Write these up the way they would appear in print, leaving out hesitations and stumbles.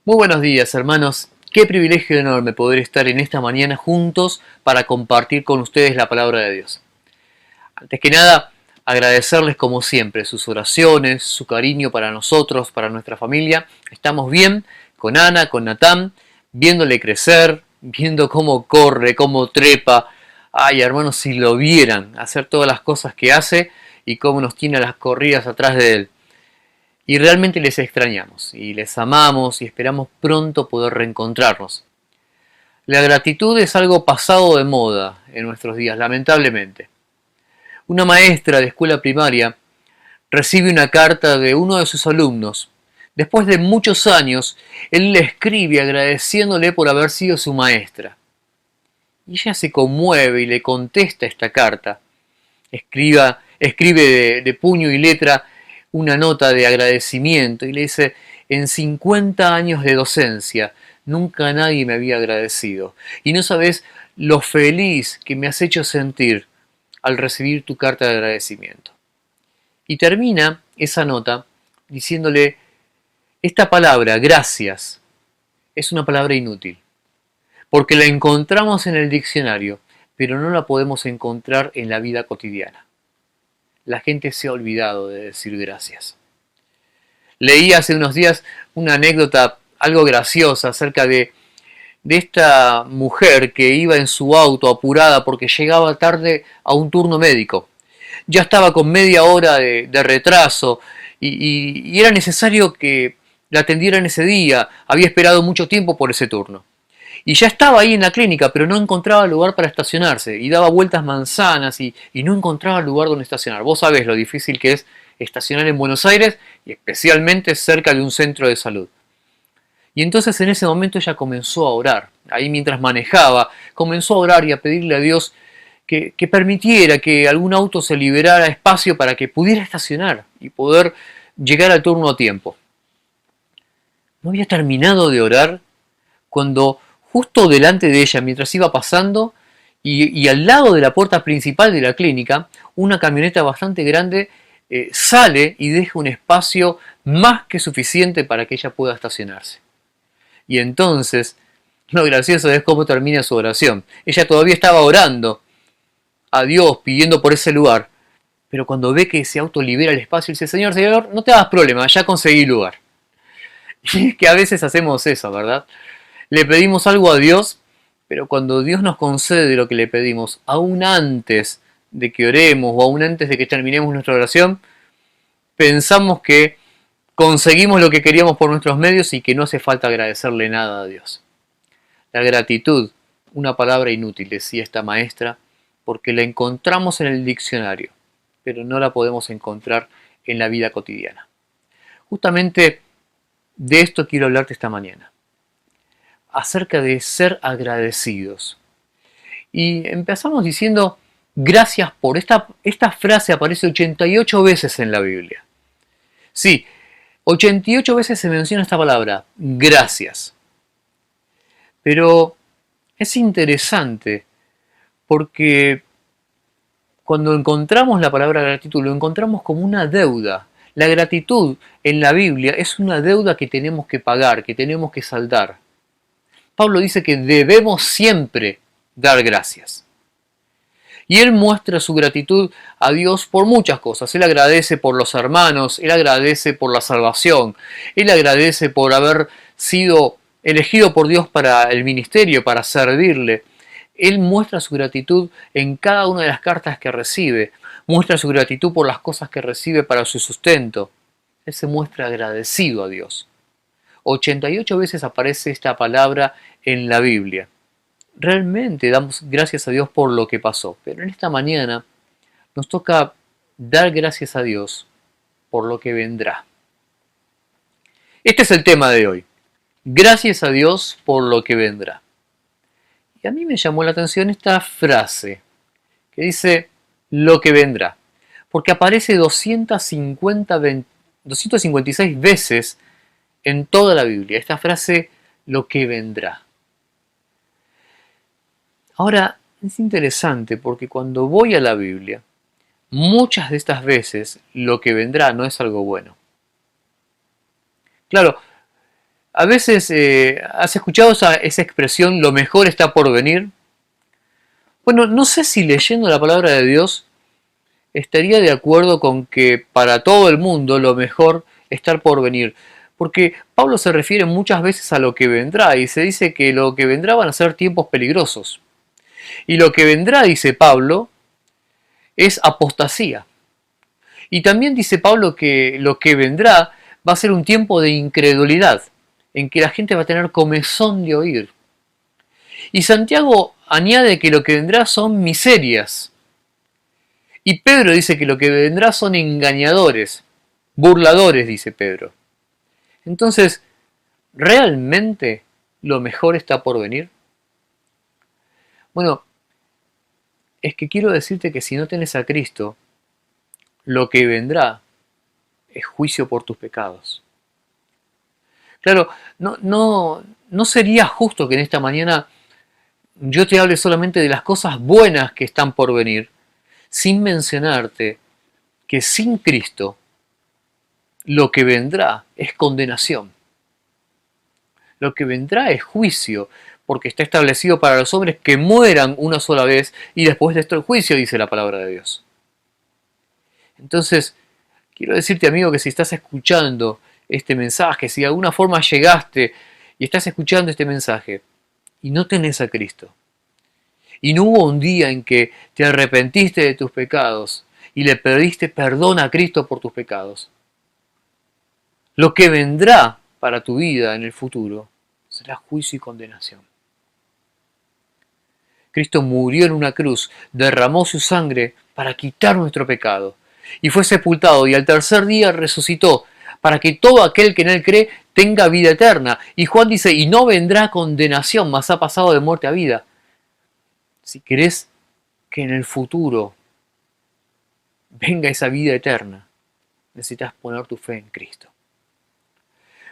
Muy buenos días, hermanos. Qué privilegio enorme poder estar en esta mañana juntos para compartir con ustedes la palabra de Dios. Antes que nada, agradecerles como siempre sus oraciones, su cariño para nosotros, para nuestra familia. Estamos bien con Ana, con Natán, viéndole crecer, viendo cómo corre, cómo trepa. Ay, hermanos, si lo vieran, hacer todas las cosas que hace y cómo nos tiene a las corridas atrás de él. Y realmente les extrañamos y les amamos y esperamos pronto poder reencontrarnos. La gratitud es algo pasado de moda en nuestros días, lamentablemente. Una maestra de escuela primaria recibe una carta de uno de sus alumnos. Después de muchos años, él le escribe agradeciéndole por haber sido su maestra. Y ella se conmueve y le contesta esta carta. Escribe de puño y letra una nota de agradecimiento y le dice: en 50 años de docencia nunca nadie me había agradecido y no sabes lo feliz que me has hecho sentir al recibir tu carta de agradecimiento. Y termina esa nota diciéndole: esta palabra, gracias, es una palabra inútil, porque la encontramos en el diccionario, pero no la podemos encontrar en la vida cotidiana. La gente se ha olvidado de decir gracias. Leí hace unos días una anécdota algo graciosa acerca de esta mujer que iba en su auto apurada porque llegaba tarde a un turno médico. Ya estaba con media hora de retraso y era necesario que la atendieran ese día. Había esperado mucho tiempo por ese turno. Y ya estaba ahí en la clínica, pero no encontraba lugar para estacionarse. Y daba vueltas manzanas y no encontraba lugar donde estacionar. Vos sabés lo difícil que es estacionar en Buenos Aires y especialmente cerca de un centro de salud. Y entonces en ese momento ella comenzó a orar. Ahí mientras manejaba, comenzó a orar y a pedirle a Dios que permitiera que algún auto se liberara espacio para que pudiera estacionar y poder llegar al turno a tiempo. No había terminado de orar cuando justo delante de ella, mientras iba pasando, y al lado de la puerta principal de la clínica, una camioneta bastante grande sale y deja un espacio más que suficiente para que ella pueda estacionarse. Y entonces, lo gracioso es cómo termina su oración. Ella todavía estaba orando a Dios, pidiendo por ese lugar, pero cuando ve que ese auto libera el espacio, dice: Señor, Señor, no te hagas problema, ya conseguí lugar. Y es que a veces hacemos eso, ¿verdad? Le pedimos algo a Dios, pero cuando Dios nos concede lo que le pedimos, aún antes de que oremos o aún antes de que terminemos nuestra oración, pensamos que conseguimos lo que queríamos por nuestros medios y que no hace falta agradecerle nada a Dios. La gratitud, una palabra inútil, decía esta maestra, porque la encontramos en el diccionario, pero no la podemos encontrar en la vida cotidiana. Justamente de esto quiero hablarte esta mañana, acerca de ser agradecidos. Y empezamos diciendo gracias por. Esta frase aparece 88 veces en la Biblia. Sí, 88 veces se menciona esta palabra, gracias. Pero es interesante porque cuando encontramos la palabra gratitud, lo encontramos como una deuda. La gratitud en la Biblia es una deuda que tenemos que pagar, que tenemos que saldar. Pablo dice que debemos siempre dar gracias. Y él muestra su gratitud a Dios por muchas cosas. Él agradece por los hermanos, él agradece por la salvación, él agradece por haber sido elegido por Dios para el ministerio, para servirle. Él muestra su gratitud en cada una de las cartas que recibe, muestra su gratitud por las cosas que recibe para su sustento. Él se muestra agradecido a Dios. 88 veces aparece esta palabra en la Biblia. Realmente damos gracias a Dios por lo que pasó, pero en esta mañana nos toca dar gracias a Dios por lo que vendrá. Este es el tema de hoy. Gracias a Dios por lo que vendrá. Y a mí me llamó la atención esta frase que dice lo que vendrá, porque aparece 256 veces en toda la Biblia, esta frase, lo que vendrá. Ahora, es interesante porque cuando voy a la Biblia, muchas de estas veces lo que vendrá no es algo bueno. Claro, A veces, ¿has escuchado esa expresión, lo mejor está por venir? Bueno, no sé si leyendo la palabra de Dios estaría de acuerdo con que para todo el mundo lo mejor está por venir. Porque Pablo se refiere muchas veces a lo que vendrá y se dice que lo que vendrá van a ser tiempos peligrosos. Y lo que vendrá, dice Pablo, es apostasía. Y también dice Pablo que lo que vendrá va a ser un tiempo de incredulidad, en que la gente va a tener comezón de oír. Y Santiago añade que lo que vendrá son miserias. Y Pedro dice que lo que vendrá son engañadores, burladores, dice Pedro. Entonces, ¿realmente lo mejor está por venir? Bueno, es que quiero decirte que si no tenés a Cristo, lo que vendrá es juicio por tus pecados. Claro, no sería justo que en esta mañana yo te hable solamente de las cosas buenas que están por venir, sin mencionarte que sin Cristo lo que vendrá es condenación. Lo que vendrá es juicio, porque está establecido para los hombres que mueran una sola vez y después de esto el juicio, dice la palabra de Dios. Entonces, quiero decirte, amigo, que si estás escuchando este mensaje, si de alguna forma llegaste y estás escuchando este mensaje y no tenés a Cristo, y no hubo un día en que te arrepentiste de tus pecados y le pediste perdón a Cristo por tus pecados, lo que vendrá para tu vida en el futuro será juicio y condenación. Cristo murió en una cruz, derramó su sangre para quitar nuestro pecado, y fue sepultado y al tercer día resucitó, para que todo aquel que en él cree tenga vida eterna. Y Juan dice, y no vendrá condenación, mas ha pasado de muerte a vida. Si querés que en el futuro venga esa vida eterna, necesitas poner tu fe en Cristo.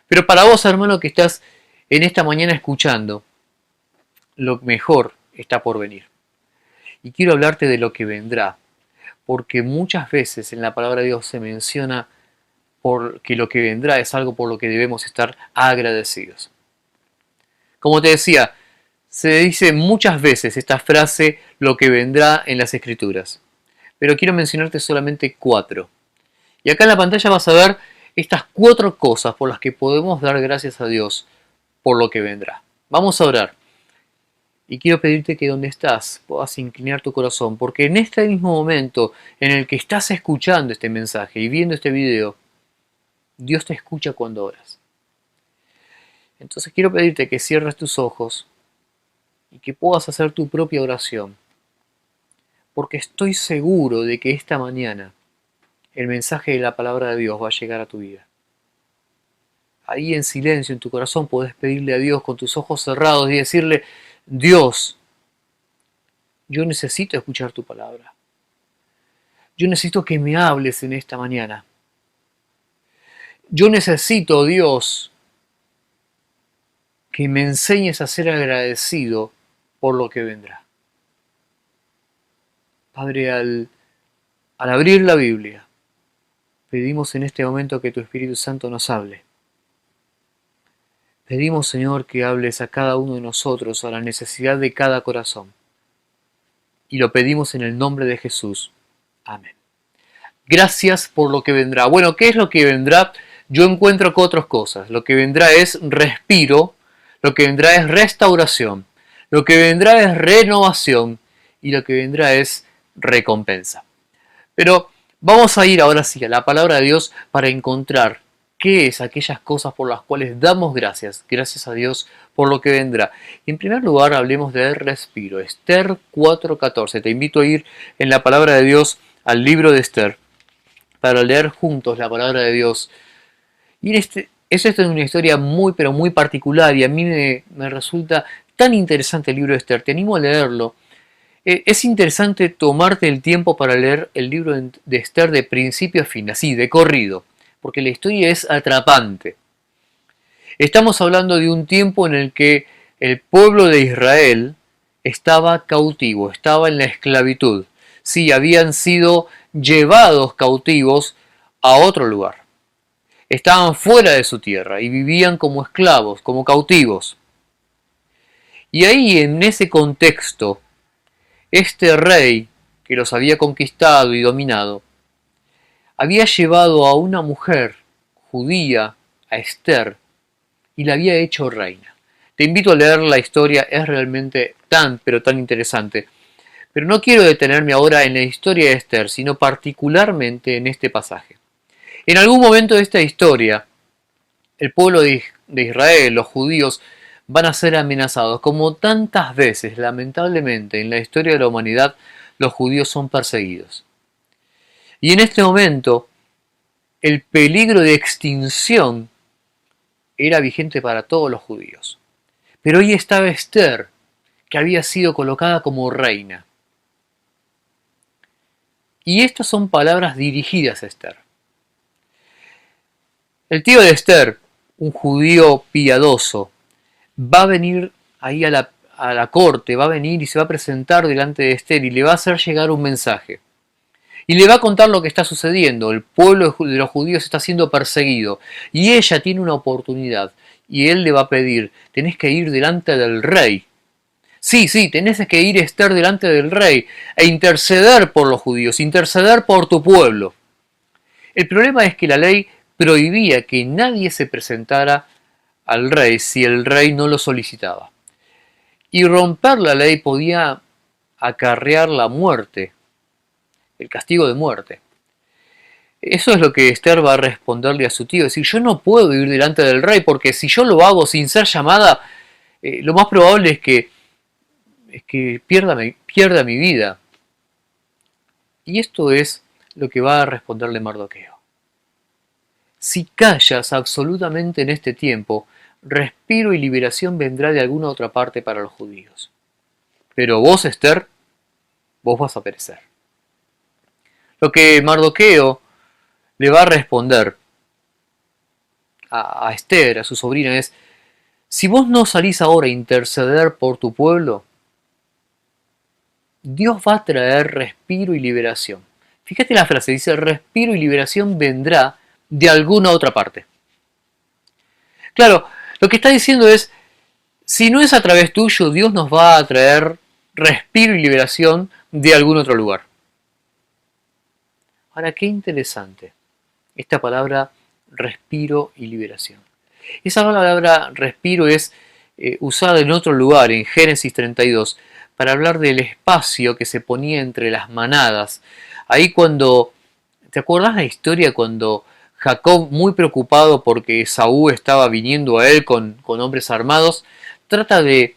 Pero para vos, hermano, que estás en esta mañana escuchando, lo mejor está por venir. Y quiero hablarte de lo que vendrá, porque muchas veces en la palabra de Dios se menciona que lo que vendrá es algo por lo que debemos estar agradecidos. Como te decía, se dice muchas veces esta frase, lo que vendrá en las Escrituras. Pero quiero mencionarte solamente 4. Y acá en la pantalla vas a ver estas 4 cosas por las que podemos dar gracias a Dios por lo que vendrá. Vamos a orar. Y quiero pedirte que donde estás puedas inclinar tu corazón, porque en este mismo momento en el que estás escuchando este mensaje y viendo este video, Dios te escucha cuando oras. Entonces quiero pedirte que cierres tus ojos y que puedas hacer tu propia oración, porque estoy seguro de que esta mañana el mensaje de la palabra de Dios va a llegar a tu vida. Ahí en silencio, en tu corazón, podés pedirle a Dios con tus ojos cerrados y decirle, Dios, yo necesito escuchar tu palabra. Yo necesito que me hables en esta mañana. Yo necesito, Dios, que me enseñes a ser agradecido por lo que vendrá. Padre, al abrir la Biblia, pedimos en este momento que tu Espíritu Santo nos hable. Pedimos, Señor, que hables a cada uno de nosotros, a la necesidad de cada corazón. Y lo pedimos en el nombre de Jesús. Amén. Gracias por lo que vendrá. Bueno, ¿qué es lo que vendrá? Yo encuentro que otras cosas. Lo que vendrá es respiro, lo que vendrá es restauración, lo que vendrá es renovación y lo que vendrá es recompensa. Pero vamos a ir ahora sí a la palabra de Dios para encontrar qué es aquellas cosas por las cuales damos gracias a Dios por lo que vendrá. Y en primer lugar hablemos de respiro. Esther 4:14. Te invito a ir en la palabra de Dios al libro de Esther para leer juntos la palabra de Dios. Y esta es una historia muy pero muy particular y a mí me resulta tan interesante el libro de Esther. Te animo a leerlo. Es interesante tomarte el tiempo para leer el libro de Esther de principio a fin, así, de corrido, porque la historia es atrapante. Estamos hablando de un tiempo en el que el pueblo de Israel estaba cautivo, estaba en la esclavitud. Sí, habían sido llevados cautivos a otro lugar. estaban fuera de su tierra y vivían como esclavos, como cautivos. Y ahí, en ese contexto, este rey que los había conquistado y dominado, había llevado a una mujer judía, a Esther, y la había hecho reina. Te invito a leer la historia, es realmente pero tan interesante. Pero no quiero detenerme ahora en la historia de Esther, sino particularmente en este pasaje. En algún momento de esta historia, el pueblo de Israel, los judíos, van a ser amenazados. Como tantas veces, lamentablemente, en la historia de la humanidad, los judíos son perseguidos. Y en este momento, el peligro de extinción era vigente para todos los judíos. Pero hoy estaba Esther, que había sido colocada como reina. Y estas son palabras dirigidas a Esther. El tío de Esther, un judío piadoso, va a venir ahí a la corte, va a venir y se va a presentar delante de Esther y le va a hacer llegar un mensaje. Y le va a contar lo que está sucediendo. El pueblo de los judíos está siendo perseguido. Y ella tiene una oportunidad. Y él le va a pedir, tenés que ir delante del rey. Sí, tenés que ir, Esther, delante del rey e interceder por los judíos, interceder por tu pueblo. El problema es que la ley prohibía que nadie se presentara al rey si el rey no lo solicitaba. Y romper la ley podía acarrear la muerte, el castigo de muerte. Eso es lo que Esther va a responderle a su tío, decir, yo no puedo ir delante del rey porque si yo lo hago sin ser llamada, lo más probable es que pierda mi vida. Y esto es lo que va a responderle Mardoqueo. Si callas absolutamente en este tiempo, respiro y liberación vendrá de alguna otra parte para los judíos. Pero vos, Esther, vos vas a perecer. Lo que Mardoqueo le va a responder a Esther, a su sobrina, es, si vos no salís ahora a interceder por tu pueblo, Dios va a traer respiro y liberación. Fíjate la frase, dice, respiro y liberación vendrá de alguna otra parte. Claro, lo que está diciendo es, si no es a través tuyo, Dios nos va a traer respiro y liberación de algún otro lugar. Ahora, qué interesante esta palabra respiro y liberación. Esa palabra respiro es usada en otro lugar, en Génesis 32, para hablar del espacio que se ponía entre las manadas. Ahí cuando, ¿te acuerdas la historia cuando Jacob, muy preocupado porque Esaú estaba viniendo a él con hombres armados, trata de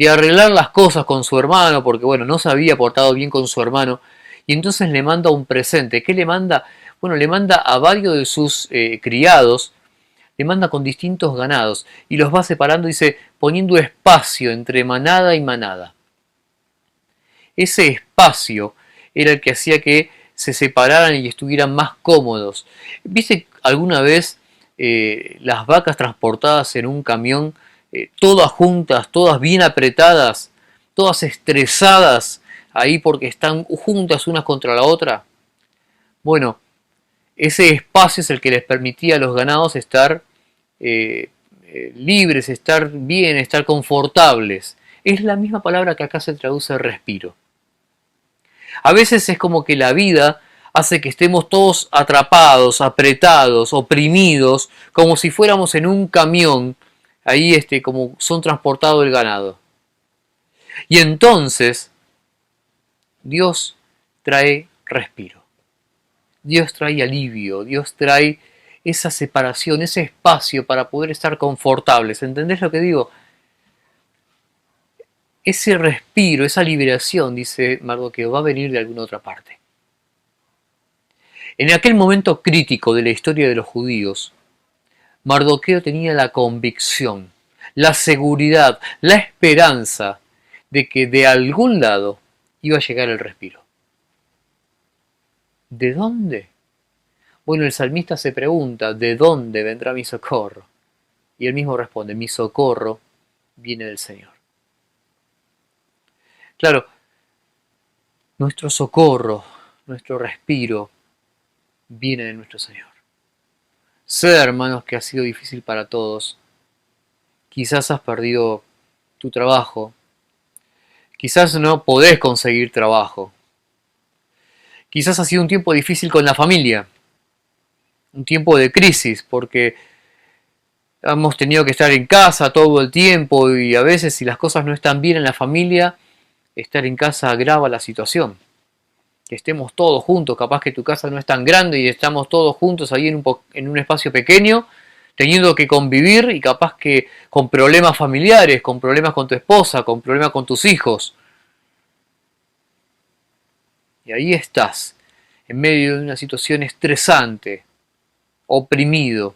arreglar las cosas con su hermano, porque bueno, no se había portado bien con su hermano, y entonces le manda un presente. ¿Qué le manda? Bueno, le manda a varios de sus criados, le manda con distintos ganados, y los va separando, dice, poniendo espacio entre manada y manada. Ese espacio era el que hacía que se separaran y estuvieran más cómodos. ¿Viste alguna vez las vacas transportadas en un camión, todas juntas, todas bien apretadas, todas estresadas ahí porque están juntas unas contra la otra? Bueno, ese espacio es el que les permitía a los ganados estar libres, estar bien, estar confortables. Es la misma palabra que acá se traduce respiro. A veces es como que la vida hace que estemos todos atrapados, apretados, oprimidos, como si fuéramos en un camión, ahí como son transportados el ganado. Y entonces Dios trae respiro, Dios trae alivio, Dios trae esa separación, ese espacio para poder estar confortables. ¿Entendés lo que digo? Ese respiro, esa liberación, dice Mardoqueo, va a venir de alguna otra parte. En aquel momento crítico de la historia de los judíos, Mardoqueo tenía la convicción, la seguridad, la esperanza de que de algún lado iba a llegar el respiro. ¿De dónde? Bueno, el salmista se pregunta, ¿de dónde vendrá mi socorro? Y él mismo responde, mi socorro viene del Señor. Claro, nuestro socorro, nuestro respiro, viene de nuestro Señor. Sé, hermanos, que ha sido difícil para todos. Quizás has perdido tu trabajo. Quizás no podés conseguir trabajo. Quizás ha sido un tiempo difícil con la familia. Un tiempo de crisis, porque hemos tenido que estar en casa todo el tiempo y a veces si las cosas no están bien en la familia, estar en casa agrava la situación. Que estemos todos juntos, capaz que tu casa no es tan grande y estamos todos juntos ahí en un espacio pequeño, teniendo que convivir y capaz que con problemas familiares, con problemas con tu esposa, con problemas con tus hijos. Y ahí estás, en medio de una situación estresante, oprimido.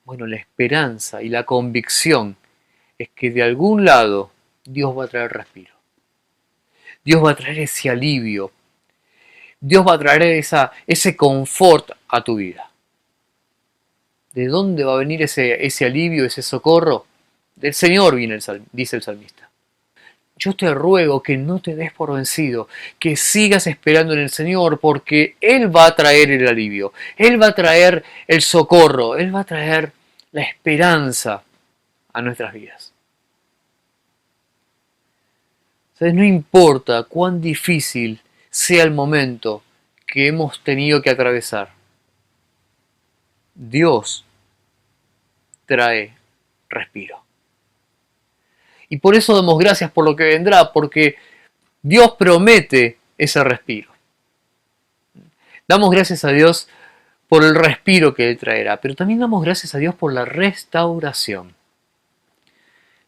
Bueno, la esperanza y la convicción es que de algún lado Dios va a traer respiro. Dios va a traer ese alivio. Dios va a traer ese confort a tu vida. ¿De dónde va a venir ese alivio, ese socorro? Del Señor viene, dice el salmista. Yo te ruego que no te des por vencido, que sigas esperando en el Señor, porque Él va a traer el alivio, Él va a traer el socorro, Él va a traer la esperanza a nuestras vidas. ¿Sabes? No importa cuán difícil sea el momento que hemos tenido que atravesar, Dios trae respiro. Y por eso damos gracias por lo que vendrá, porque Dios promete ese respiro. Damos gracias a Dios por el respiro que Él traerá, pero también damos gracias a Dios por la restauración.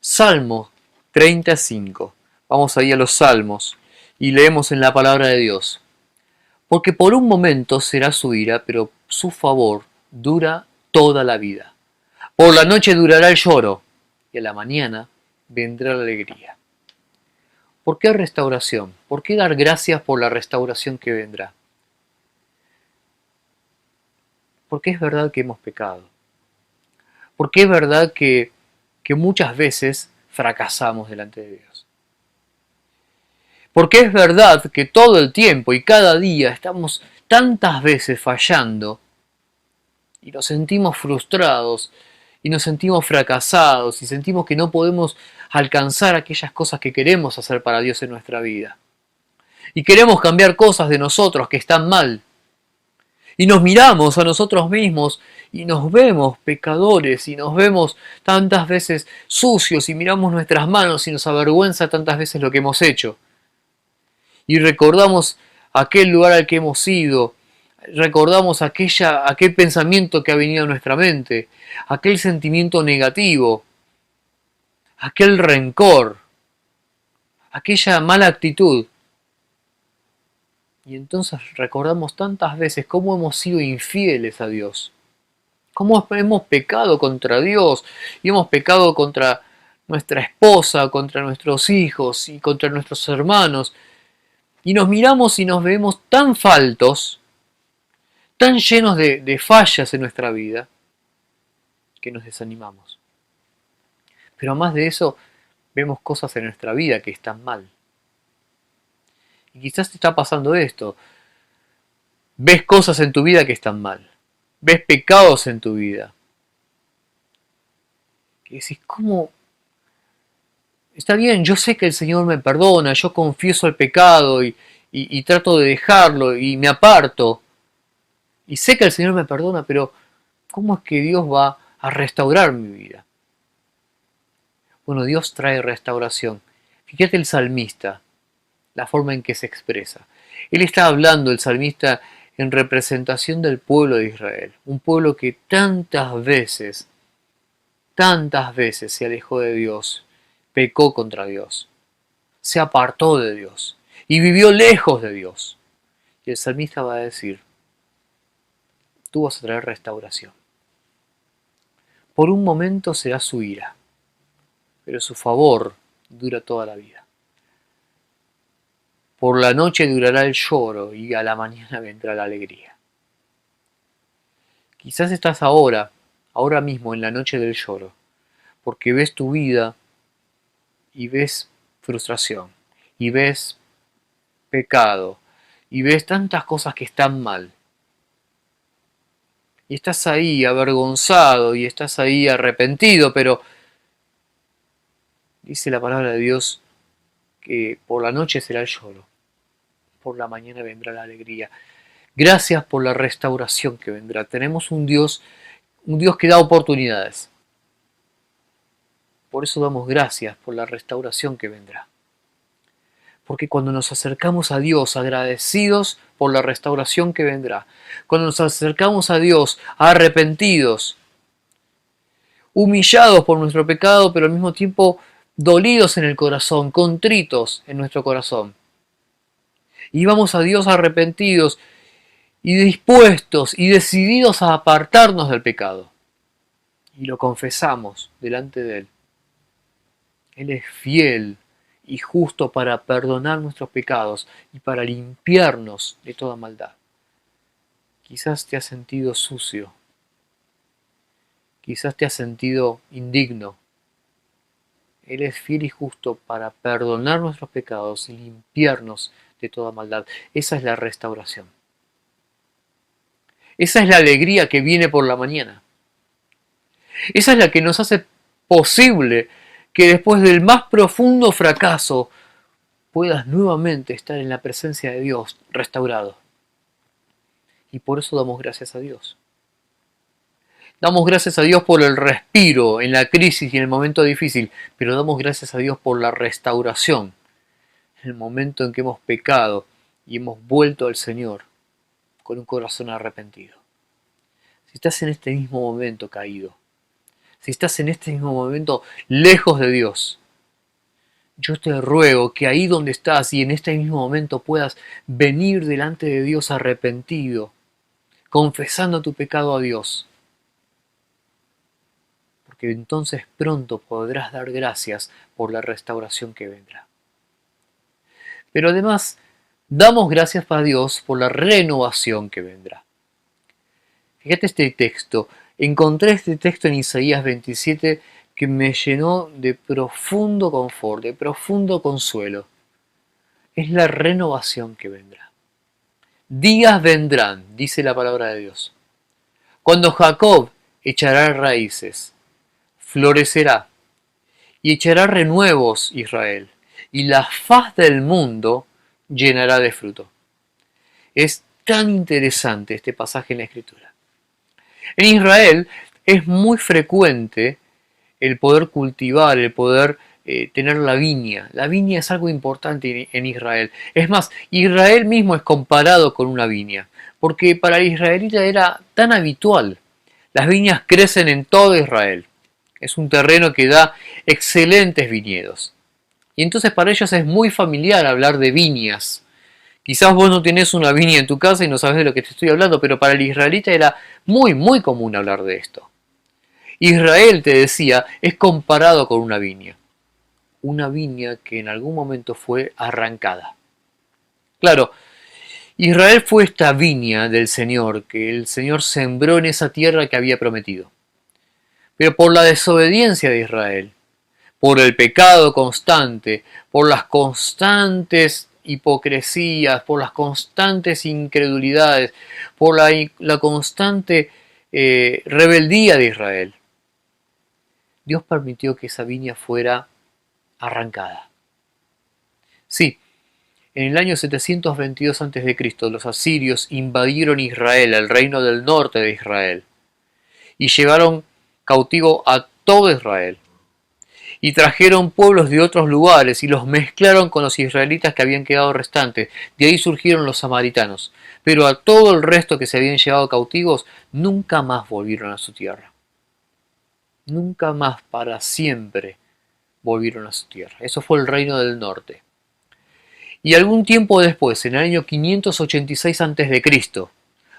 Salmo 35. Vamos ahí a los salmos y leemos en la palabra de Dios. Porque por un momento será su ira, pero su favor dura toda la vida. Por la noche durará el lloro y a la mañana vendrá la alegría. ¿Por qué restauración? ¿Por qué dar gracias por la restauración que vendrá? Porque es verdad que hemos pecado. Porque es verdad que muchas veces fracasamos delante de Dios. Porque es verdad que todo el tiempo y cada día estamos tantas veces fallando y nos sentimos frustrados y nos sentimos fracasados y sentimos que no podemos alcanzar aquellas cosas que queremos hacer para Dios en nuestra vida. Y queremos cambiar cosas de nosotros que están mal. Y nos miramos a nosotros mismos y nos vemos pecadores y nos vemos tantas veces sucios y miramos nuestras manos y nos avergüenza tantas veces lo que hemos hecho. Y recordamos aquel lugar al que hemos ido, recordamos aquel pensamiento que ha venido a nuestra mente, aquel sentimiento negativo, aquel rencor, aquella mala actitud. Y entonces recordamos tantas veces cómo hemos sido infieles a Dios, cómo hemos pecado contra Dios y hemos pecado contra nuestra esposa, contra nuestros hijos y contra nuestros hermanos. Y nos miramos y nos vemos tan faltos, tan llenos de fallas en nuestra vida, que nos desanimamos. Pero además de eso, vemos cosas en nuestra vida que están mal. Y quizás te está pasando esto. Ves cosas en tu vida que están mal. Ves pecados en tu vida. Y decís, ¿cómo? Está bien, yo sé que el Señor me perdona, yo confieso el pecado y trato de dejarlo y me aparto. Y sé que el Señor me perdona, pero ¿cómo es que Dios va a restaurar mi vida? Bueno, Dios trae restauración. Fíjate el salmista, la forma en que se expresa. Él está hablando, el salmista, en representación del pueblo de Israel. Un pueblo que tantas veces se alejó de Dios, pecó contra Dios, se apartó de Dios y vivió lejos de Dios. Y el salmista va a decir, tú vas a traer restauración. Por un momento será su ira, pero su favor dura toda la vida. Por la noche durará el lloro y a la mañana vendrá la alegría. Quizás estás ahora mismo en la noche del lloro, porque ves tu vida y ves frustración, y ves pecado, y ves tantas cosas que están mal. y estás ahí avergonzado y estás ahí arrepentido, pero dice la palabra de Dios que por la noche será el lloro, por la mañana vendrá la alegría. Gracias por la restauración que vendrá. Tenemos un Dios que da oportunidades. Por eso damos gracias por la restauración que vendrá. Porque cuando nos acercamos a Dios agradecidos por la restauración que vendrá, cuando nos acercamos a Dios arrepentidos, humillados por nuestro pecado, pero al mismo tiempo dolidos en el corazón, contritos en nuestro corazón, y vamos a Dios arrepentidos y dispuestos y decididos a apartarnos del pecado, y lo confesamos delante de Él, Él es fiel y justo para perdonar nuestros pecados y para limpiarnos de toda maldad. Quizás te has sentido sucio, quizás te has sentido indigno. Él es fiel y justo para perdonar nuestros pecados y limpiarnos de toda maldad. Esa es la restauración. Esa es la alegría que viene por la mañana. Esa es la que nos hace posible que después del más profundo fracaso puedas nuevamente estar en la presencia de Dios restaurado. Y por eso damos gracias a Dios. Damos gracias a Dios por el respiro en la crisis y en el momento difícil, pero damos gracias a Dios por la restauración, en el momento en que hemos pecado y hemos vuelto al Señor con un corazón arrepentido. Si estás en este mismo momento caído, si estás en este mismo momento lejos de Dios, yo te ruego que ahí donde estás y en este mismo momento puedas venir delante de Dios arrepentido, confesando tu pecado a Dios, porque entonces pronto podrás dar gracias por la restauración que vendrá. Pero además, damos gracias a Dios por la renovación que vendrá. Fíjate este texto. Encontré este texto en Isaías 27 que me llenó de profundo confort, de profundo consuelo. Es la renovación que vendrá. Días vendrán, dice la palabra de Dios, cuando Jacob echará raíces, florecerá y echará renuevos Israel, y la faz del mundo llenará de fruto. Es tan interesante este pasaje en la Escritura. En Israel es muy frecuente el poder cultivar, el poder tener la viña. La viña es algo importante en Israel. Es más, Israel mismo es comparado con una viña, porque para el israelita era tan habitual. Las viñas crecen en todo Israel. Es un terreno que da excelentes viñedos. Y entonces para ellos es muy familiar hablar de viñas. Quizás vos no tenés una viña en tu casa y no sabés de lo que te estoy hablando, pero para el israelita era muy común hablar de esto. Israel, te decía, es comparado con una viña. Una viña que en algún momento fue arrancada. Claro, Israel fue esta viña del Señor, que el Señor sembró en esa tierra que había prometido. Pero por la desobediencia de Israel, por el pecado constante, por las constantes hipocresías, por las constantes incredulidades, por la constante rebeldía de Israel, Dios permitió que esa viña fuera arrancada. Sí, en el año 722 a.C., los asirios invadieron Israel, el reino del norte de Israel, y llevaron cautivo a todo Israel. Y trajeron pueblos de otros lugares y los mezclaron con los israelitas que habían quedado restantes. De ahí surgieron los samaritanos. Pero a todo el resto que se habían llevado cautivos, nunca más volvieron a su tierra. Nunca más, para siempre, volvieron a su tierra. Eso fue el reino del norte. Y algún tiempo después, en el año 586 a.C.,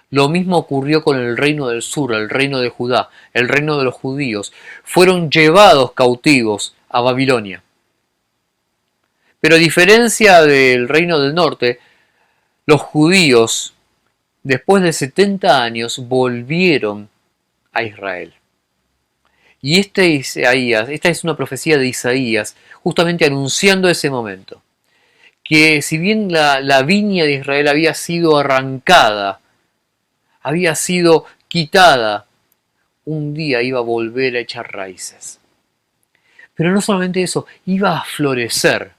lo mismo ocurrió con el reino del sur, el reino de Judá, el reino de los judíos. Fueron llevados cautivos a Babilonia. Pero a diferencia del reino del norte, los judíos, después de 70 años, volvieron a Israel. Y esta es una profecía de Isaías, justamente anunciando ese momento. Que si bien la viña de Israel había sido arrancada, había sido quitada, un día iba a volver a echar raíces. Pero no solamente eso, iba a florecer.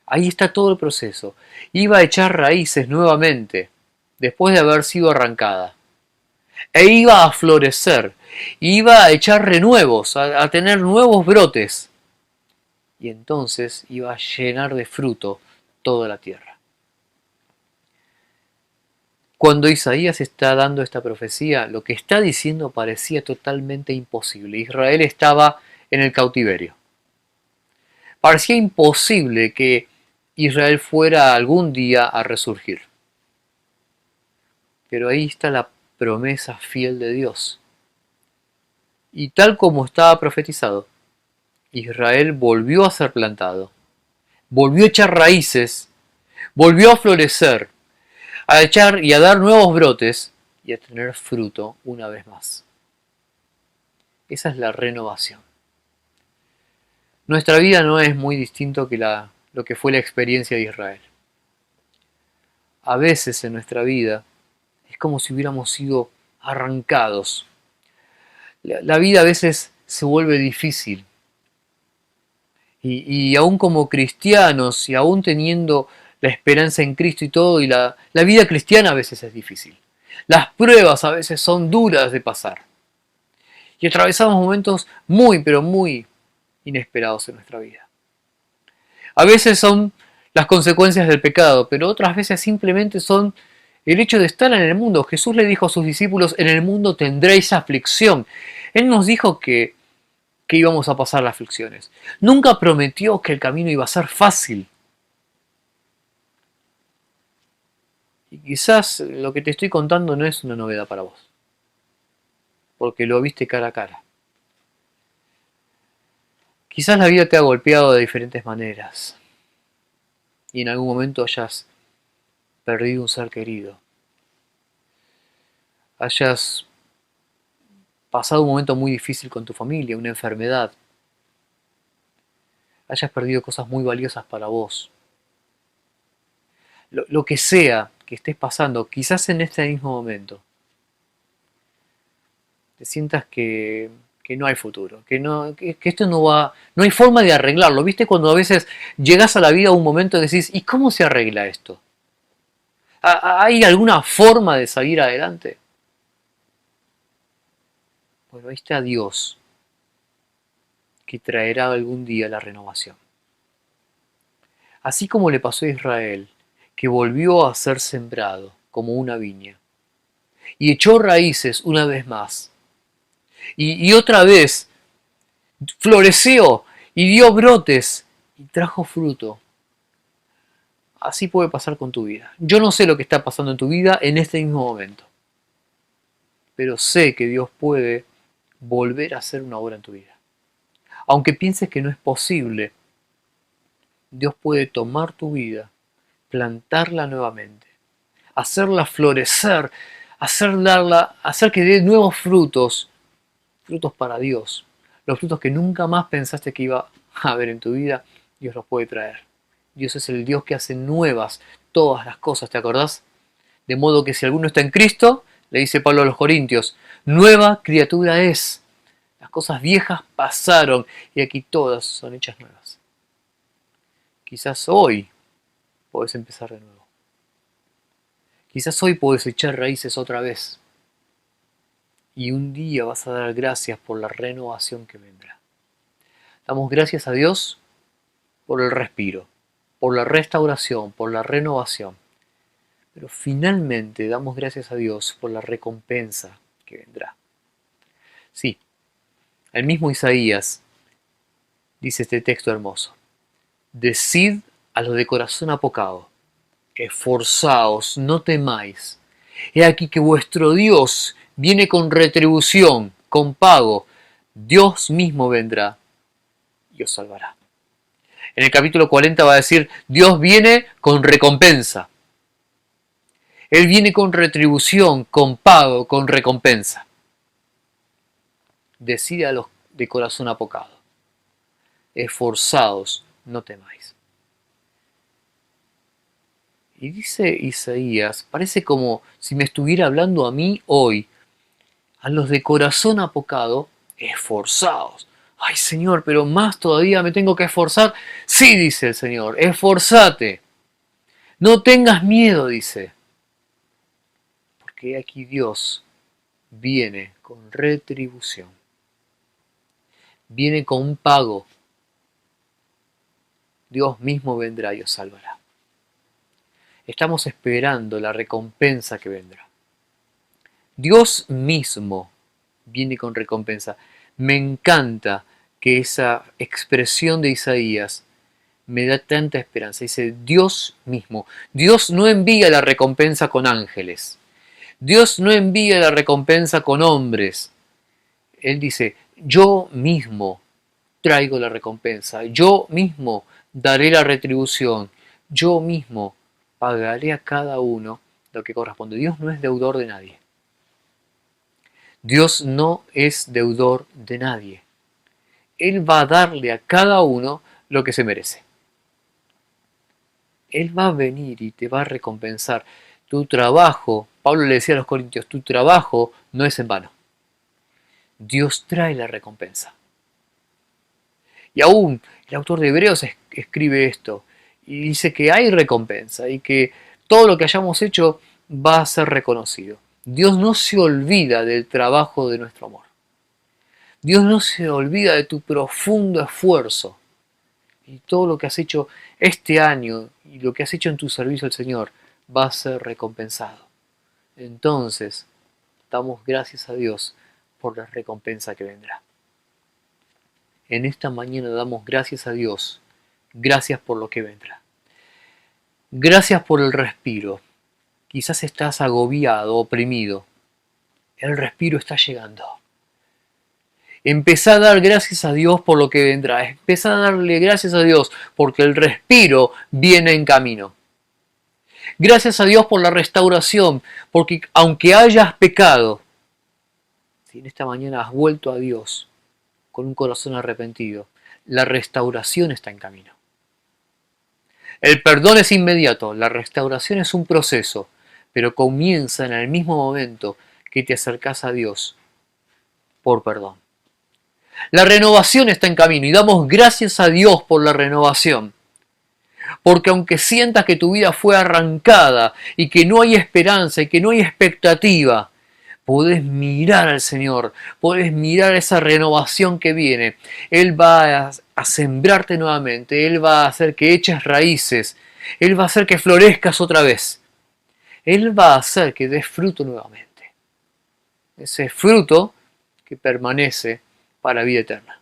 Ahí está todo el proceso. Iba a echar raíces nuevamente, después de haber sido arrancada. E iba a florecer, iba a echar renuevos, a tener nuevos brotes. Y entonces iba a llenar de fruto toda la tierra. Cuando Isaías está dando esta profecía, lo que está diciendo parecía totalmente imposible. Israel estaba en el cautiverio. Parecía imposible que Israel fuera algún día a resurgir. Pero ahí está la promesa fiel de Dios. Y tal como estaba profetizado, Israel volvió a ser plantado, volvió a echar raíces, volvió a florecer, a echar y a dar nuevos brotes y a tener fruto una vez más. Esa es la renovación. Nuestra vida no es muy distinto que lo que fue la experiencia de Israel. A veces en nuestra vida es como si hubiéramos sido arrancados. La vida a veces se vuelve difícil. Y aún como cristianos y aún teniendo la esperanza en Cristo y todo, y la vida cristiana a veces es difícil. Las pruebas a veces son duras de pasar. Y atravesamos momentos muy, pero muy inesperados en nuestra vida. A veces son las consecuencias del pecado, pero otras veces simplemente son el hecho de estar en el mundo. Jesús le dijo a sus discípulos, en el mundo tendréis aflicción. Él nos dijo que íbamos a pasar las aflicciones. Nunca prometió que el camino iba a ser fácil. Y quizás lo que te estoy contando no es una novedad para vos, porque lo viste cara a cara. Quizás la vida te ha golpeado de diferentes maneras y en algún momento hayas perdido un ser querido, hayas pasado un momento muy difícil con tu familia, una enfermedad, hayas perdido cosas muy valiosas para vos. Lo que sea que estés pasando, quizás en este mismo momento, te sientas que no hay futuro, que esto no hay forma de arreglarlo. ¿Viste cuando a veces llegas a la vida a un momento y decís, ¿y cómo se arregla esto? ¿Hay alguna forma de salir adelante? Bueno, ahí está Dios, que traerá algún día la renovación. Así como le pasó a Israel, que volvió a ser sembrado como una viña, y echó raíces una vez más, y otra vez floreció y dio brotes y trajo fruto. Así puede pasar con tu vida. Yo no sé lo que está pasando en tu vida en este mismo momento, pero sé que Dios puede volver a hacer una obra en tu vida. Aunque pienses que no es posible, Dios puede tomar tu vida, plantarla nuevamente, hacerla florecer, hacer que dé nuevos frutos, frutos para Dios. Los frutos que nunca más pensaste que iba a haber en tu vida, Dios los puede traer. Dios es el Dios que hace nuevas todas las cosas, ¿te acordás? De modo que si alguno está en Cristo, le dice Pablo a los Corintios, nueva criatura es. Las cosas viejas pasaron y aquí todas son hechas nuevas. Quizás hoy podés empezar de nuevo. Quizás hoy podés echar raíces otra vez. Y un día vas a dar gracias por la renovación que vendrá. Damos gracias a Dios por el respiro, por la restauración, por la renovación. Pero finalmente damos gracias a Dios por la recompensa que vendrá. Sí, el mismo Isaías dice este texto hermoso. Decid a los de corazón apocado, esforzaos, no temáis. He aquí que vuestro Dios viene con retribución, con pago. Dios mismo vendrá y os salvará. En el capítulo 40 va a decir, Dios viene con recompensa. Él viene con retribución, con pago, con recompensa. Decide a los de corazón apocado. Esforzaos, no temáis. Y dice Isaías, parece como si me estuviera hablando a mí hoy, A los de corazón apocado, esforzaos. Ay, Señor, pero más todavía me tengo que esforzar. Sí, dice el Señor, esforzate. No tengas miedo, dice. Porque aquí Dios viene con retribución. Viene con un pago. Dios mismo vendrá y os salvará. Estamos esperando la recompensa que vendrá. Dios mismo viene con recompensa. Me encanta que esa expresión de Isaías me da tanta esperanza. Dice Dios mismo. Dios no envía la recompensa con ángeles. Dios no envía la recompensa con hombres. Él dice, yo mismo traigo la recompensa. Yo mismo daré la retribución. Yo mismo pagaré a cada uno lo que corresponde. Dios no es deudor de nadie. Dios no es deudor de nadie. Él va a darle a cada uno lo que se merece. Él va a venir y te va a recompensar. Tu trabajo, Pablo le decía a los corintios, tu trabajo no es en vano. Dios trae la recompensa. Y aún el autor de Hebreos escribe esto y dice que hay recompensa y que todo lo que hayamos hecho va a ser reconocido. Dios no se olvida del trabajo de nuestro amor. Dios no se olvida de tu profundo esfuerzo y todo lo que has hecho este año y lo que has hecho en tu servicio al Señor va a ser recompensado. Entonces, damos gracias a Dios por la recompensa que vendrá. En esta mañana damos gracias a Dios, gracias por lo que vendrá. Gracias por el respiro. Quizás estás agobiado, oprimido. El respiro está llegando. Empezá a dar gracias a Dios por lo que vendrá. Empezá a darle gracias a Dios porque el respiro viene en camino. Gracias a Dios por la restauración, porque aunque hayas pecado, si en esta mañana has vuelto a Dios con un corazón arrepentido, la restauración está en camino. El perdón es inmediato, la restauración es un proceso, pero comienza en el mismo momento que te acercas a Dios por perdón. La renovación está en camino y damos gracias a Dios por la renovación. Porque aunque sientas que tu vida fue arrancada y que no hay esperanza y que no hay expectativa, podés mirar al Señor, podés mirar esa renovación que viene. Él va a sembrarte nuevamente, Él va a hacer que eches raíces, Él va a hacer que florezcas otra vez. Él va a hacer que des fruto nuevamente. Ese fruto que permanece para la vida eterna.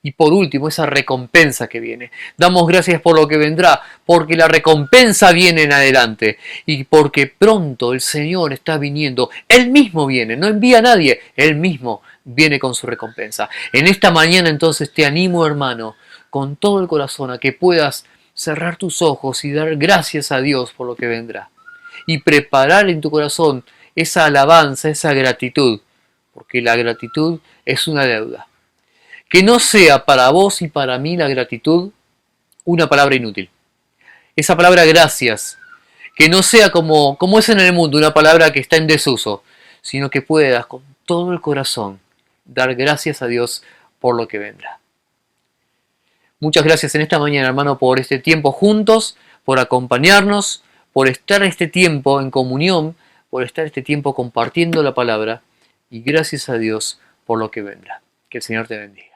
Y por último, esa recompensa que viene. Damos gracias por lo que vendrá, porque la recompensa viene en adelante. Y porque pronto el Señor está viniendo. Él mismo viene, no envía a nadie. Él mismo viene con su recompensa. En esta mañana entonces te animo, hermano, con todo el corazón a que puedas cerrar tus ojos y dar gracias a Dios por lo que vendrá. Y preparar en tu corazón esa alabanza, esa gratitud. Porque la gratitud es una deuda. Que no sea para vos y para mí la gratitud una palabra inútil. Esa palabra gracias, que no sea como es en el mundo, una palabra que está en desuso, sino que puedas con todo el corazón dar gracias a Dios por lo que vendrá. Muchas gracias en esta mañana, hermano, por este tiempo juntos, por acompañarnos, por estar este tiempo en comunión, por estar este tiempo compartiendo la palabra, y gracias a Dios por lo que vendrá. Que el Señor te bendiga.